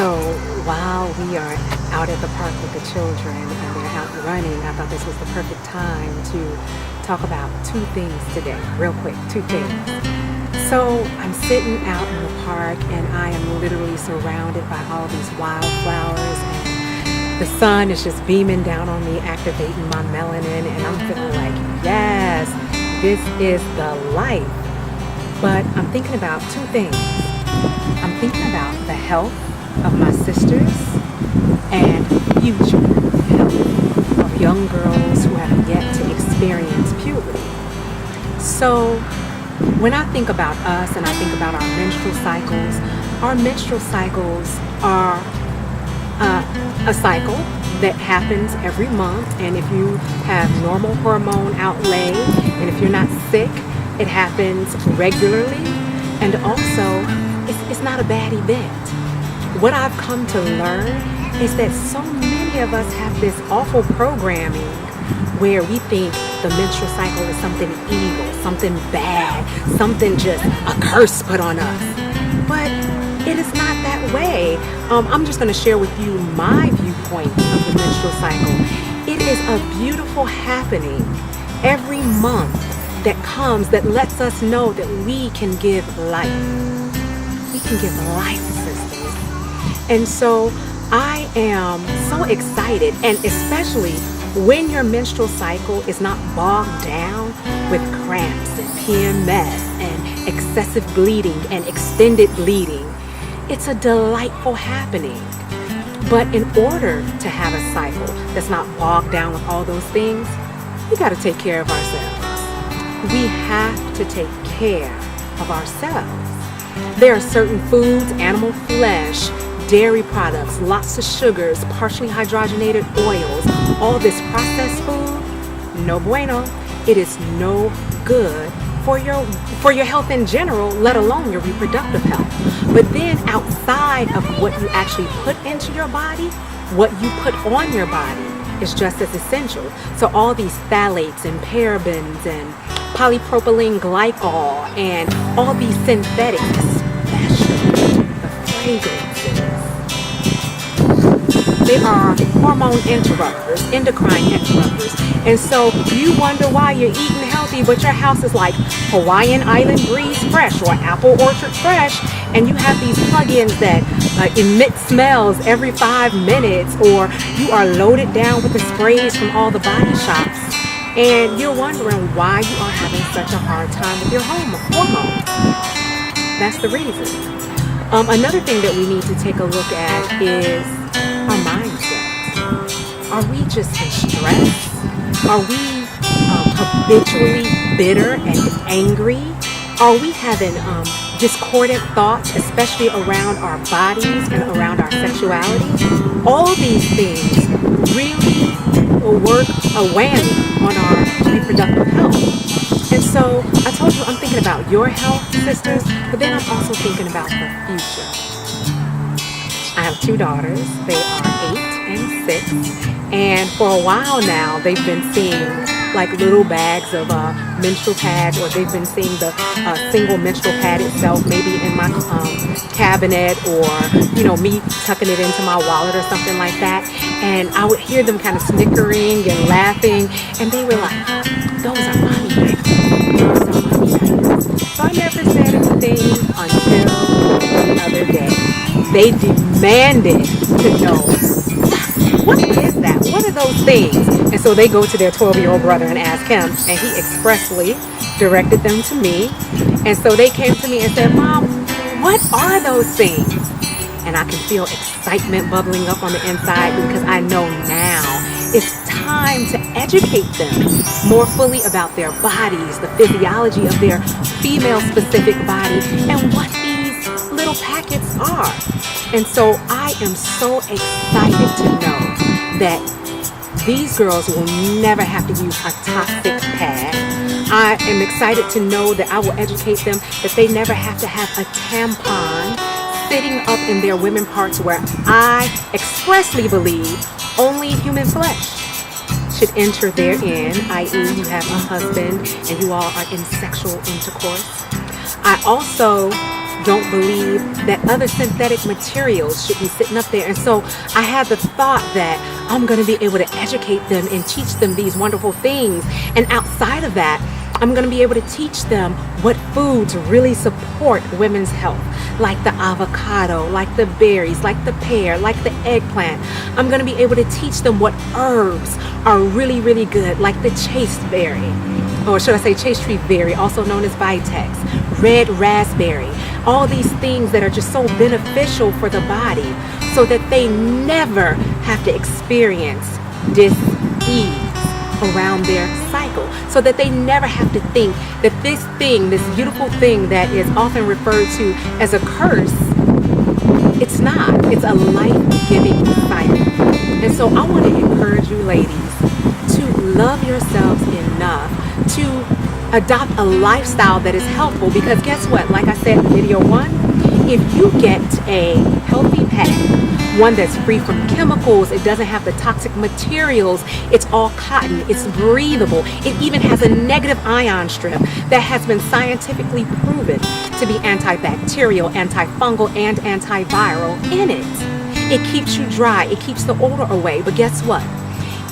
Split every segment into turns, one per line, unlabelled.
So while we are out at the park with the children and they're out running, I thought this was the perfect time to talk about two things today, real quick, two things. So I'm sitting out in the park and I am literally surrounded by all these wildflowers and the sun is just beaming down on me, activating my melanin, and I'm feeling like, yes, this is the life. But I'm thinking about two things. I'm thinking about the health of my sisters and future health of young girls who have yet to experience puberty. So when I think about us and I think about our menstrual cycles are a cycle that happens every month, and if you have normal hormone outlay and if you're not sick, it happens regularly, and also it's not a bad event. What I've come to learn is that so many of us have this awful programming where we think the menstrual cycle is something evil, something bad, something just a curse put on us. But it is not that way. I'm just going to share with you my viewpoint of the menstrual cycle. It is a beautiful happening every month that comes that lets us know that we can give life. We can give life, sisters. And so I am so excited, and especially when your menstrual cycle is not bogged down with cramps and PMS and excessive bleeding and extended bleeding. It's a delightful happening. But in order to have a cycle that's not bogged down with all those things, we got to take care of ourselves. We have to take care of ourselves. There are certain foods, animal flesh, dairy products, lots of sugars, partially hydrogenated oils, all this processed food, no bueno. It is no good for your health in general, let alone your reproductive health. But then outside of what you actually put into your body, what you put on your body is just as essential. So all these phthalates and parabens and polypropylene glycol and all these synthetics, especially the fragrances, they are hormone interrupters, endocrine interrupters. And so you wonder why you're eating healthy, but your house is like Hawaiian Island Breeze Fresh or Apple Orchard Fresh, and you have these plugins that emit smells every 5 minutes, or you are loaded down with the sprays from all the body shops, and you're wondering why you are having such a hard time with your hormones. That's the reason. Another thing that we need to take a look at is our mindset. Are we just in stress? Are we habitually bitter and angry? Are we having discordant thoughts, especially around our bodies and around our sexuality? All these things really work a whammy on our reproductive health. And so I told you I'm thinking about your health, sisters, but then I'm also thinking about the future. I have 2 daughters. They are 8 and 6. And for a while now, they've been seeing like little bags of menstrual pads, or they've been seeing the single menstrual pad itself, maybe in my cabinet, or, you know, me tucking it into my wallet or something like that. And I would hear them kind of snickering and laughing, and they were like, those are mommy diapers. Those are mommy diapers. So I never said anything until the other day. They demanded to know, what is that? What are those things? And so they go to their 12-year-old brother and ask him, and he expressly directed them to me. And so they came to me and said, Mom, what are those things? And I can feel excitement bubbling up on the inside, because I know now it's time to educate them more fully about their bodies, the physiology of their female-specific body, and what these little packets are. And so I am so excited to know that these girls will never have to use a toxic pad. I am excited to know that I will educate them that they never have to have a tampon sitting up in their women parts, where I expressly believe only human flesh should enter therein, i.e. you have a husband and you all are in sexual intercourse. I also don't believe that other synthetic materials should be sitting up there. And so I had the thought that I'm going to be able to educate them and teach them these wonderful things. And outside of that, I'm going to be able to teach them what foods really support women's health, like the avocado, like the berries, like the pear, like the eggplant. I'm going to be able to teach them what herbs are really, really good, like the chasteberry, or should I say chaste-tree berry, also known as vitex, red raspberry, all these things that are just so beneficial for the body so that they never have to experience dis-ease around their cycle, so that they never have to think that this thing, this beautiful thing that is often referred to as a curse, it's not. It's a life-giving cycle. And so I want to encourage you ladies to love yourselves enough to adopt a lifestyle that is healthful, because guess what? Like I said in video 1, if you get a healthy pad, one that's free from chemicals, it doesn't have the toxic materials, it's all cotton, it's breathable, it even has a negative ion strip that has been scientifically proven to be antibacterial, antifungal, and antiviral in it. It keeps you dry, it keeps the odor away. But guess what?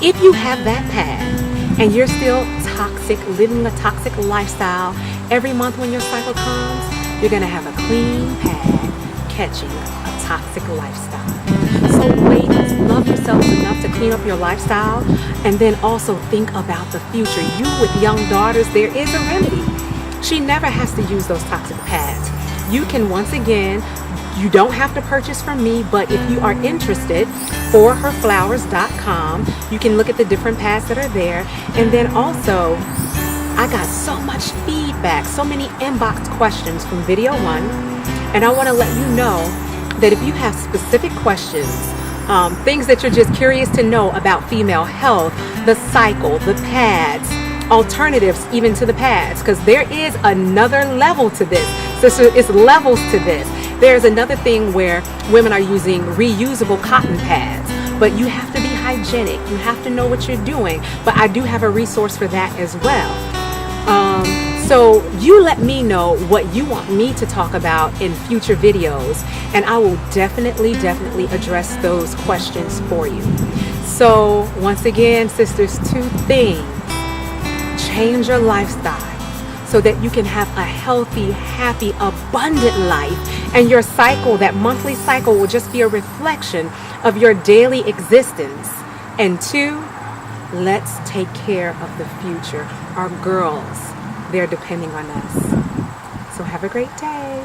If you have that pad and you're still toxic, living a toxic lifestyle, every month when your cycle comes, you're gonna have a clean pad catching a toxic lifestyle. So ladies, love yourselves enough to clean up your lifestyle, and then also think about the future. You with young daughters, there is a remedy. She never has to use those toxic pads. You can, once again, you don't have to purchase from me, but if you are interested, forherflowers.com, you can look at the different pads that are there. And then also, I got so much feedback, so many inbox questions from video 1, and I want to let you know that if you have specific questions, things that you're just curious to know about female health, the cycle, the pads, alternatives even to the pads, because there is another level to this. So it's levels to this. There's another thing where women are using reusable cotton pads, but you have to be hygienic. You have to know what you're doing. But I do have a resource for that as well. So you let me know what you want me to talk about in future videos, and I will definitely address those questions for you. So once again, sisters, 2 things. Change your lifestyle so that you can have a healthy, happy, abundant life, and your cycle, that monthly cycle, will just be a reflection of your daily existence. And 2, let's take care of the future. Our girls, they're depending on us. So have a great day.